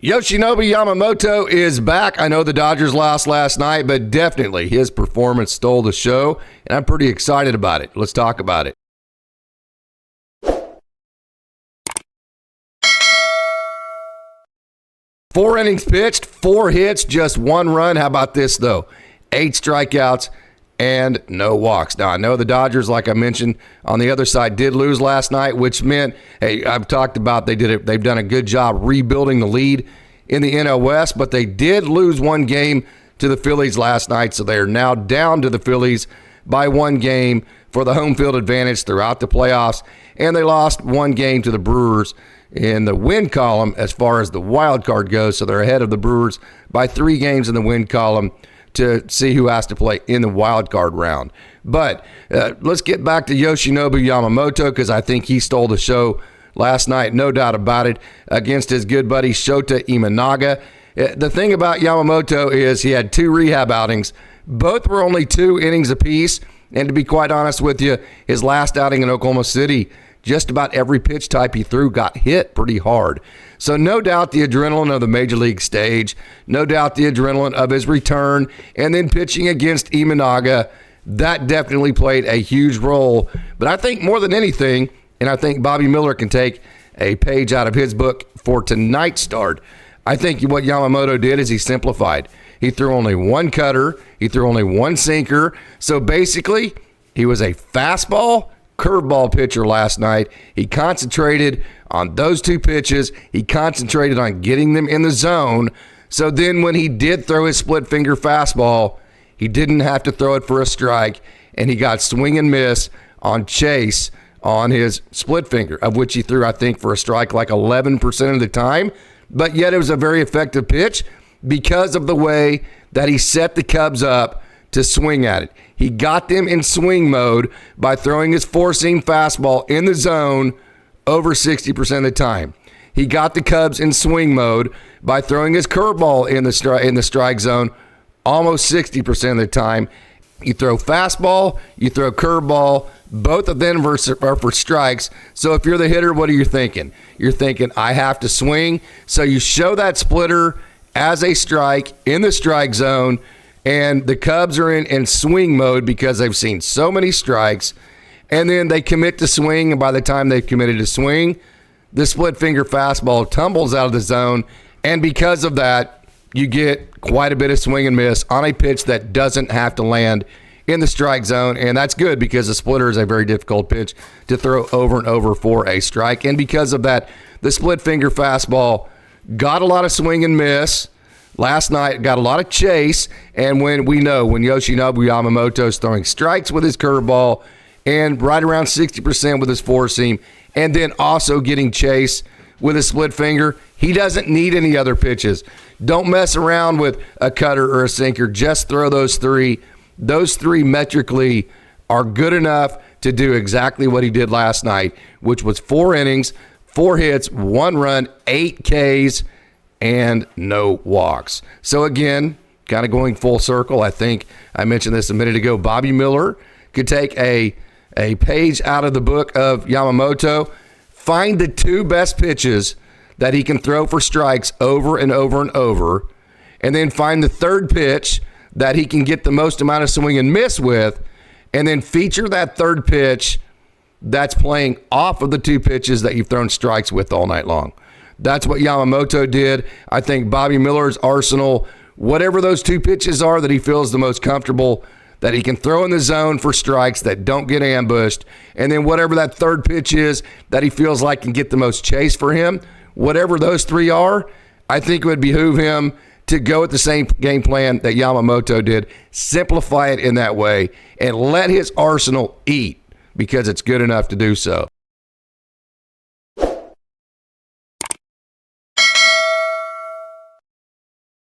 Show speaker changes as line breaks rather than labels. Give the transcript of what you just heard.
Yoshinobu Yamamoto is back. I know the Dodgers lost last night, but definitely his performance stole the show, and I'm pretty excited about it. Let's talk about it. Four innings pitched, 4 hits, just 1 run. How about this, though? 8 strikeouts and no walks. Now, I know the Dodgers, like I mentioned, on the other side did lose last night, which meant, hey, I've talked about they've done a good job rebuilding the lead in the NL West, but they did lose 1 game to the Phillies last night, so they are now down to the Phillies by 1 game for the home field advantage throughout the playoffs, and they lost 1 game to the Brewers in the win column as far as the wild card goes, so they're ahead of the Brewers by 3 games in the win column to see who has to play in the wild card round. But let's get back to Yoshinobu Yamamoto, because I think he stole the show last night, no doubt about it, against his good buddy Shota Imanaga. The thing about Yamamoto is he had 2 rehab outings. Both were only 2 innings apiece, and to be quite honest with you, his last outing in Oklahoma City, just about every pitch type he threw got hit pretty hard. So no doubt the adrenaline of the major league stage, no doubt the adrenaline of his return, and then pitching against Imanaga, that definitely played a huge role. But I think more than anything, and I think Bobby Miller can take a page out of his book for tonight's start, I think what Yamamoto did is he simplified. He threw only 1 cutter, he threw only 1 sinker, so basically he was a fastball curveball pitcher last night. He concentrated on those 2 pitches. He concentrated on getting them in the zone. So then when he did throw his split finger fastball, he didn't have to throw it for a strike, and he got swing and miss on chase on his split finger, of which he threw, I think, for a strike like 11% of the time. But yet it was a very effective pitch because of the way that he set the Cubs up to swing at it. He got them in swing mode by throwing his 4-seam fastball in the zone over 60% of the time. He got the Cubs in swing mode by throwing his curveball in the strike zone almost 60% of the time. You throw fastball, you throw curveball, both of them are for strikes. So if you're the hitter, what are you thinking? You're thinking, I have to swing. So you show that splitter as a strike in the strike zone, and the Cubs are in swing mode because they've seen so many strikes, and then they commit to swing, and by the time they've committed to swing, the split finger fastball tumbles out of the zone, and because of that, you get quite a bit of swing and miss on a pitch that doesn't have to land in the strike zone, and that's good because the splitter is a very difficult pitch to throw over and over for a strike, and because of that, the split finger fastball got a lot of swing and miss. Last night, got a lot of chase, and when Yoshinobu Yamamoto is throwing strikes with his curveball and right around 60% with his 4-seam, and then also getting chase with his split finger, he doesn't need any other pitches. Don't mess around with a cutter or a sinker. Just throw those 3. Those 3 metrically are good enough to do exactly what he did last night, which was 4 innings, 4 hits, 1 run, 8 Ks, and no walks. So again, kind of going full circle, I think I mentioned this a minute ago, Bobby Miller could take a page out of the book of Yamamoto, find the 2 best pitches that he can throw for strikes over and over and over, and then find the 3rd pitch that he can get the most amount of swing and miss with, and then feature that 3rd pitch that's playing off of the 2 pitches that you've thrown strikes with all night long. That's what Yamamoto did. I think Bobby Miller's arsenal, whatever those 2 pitches are that he feels the most comfortable, that he can throw in the zone for strikes that don't get ambushed, and then whatever that 3rd pitch is that he feels like can get the most chase for him, whatever those 3 are, I think it would behoove him to go with the same game plan that Yamamoto did, simplify it in that way, and let his arsenal eat because it's good enough to do so.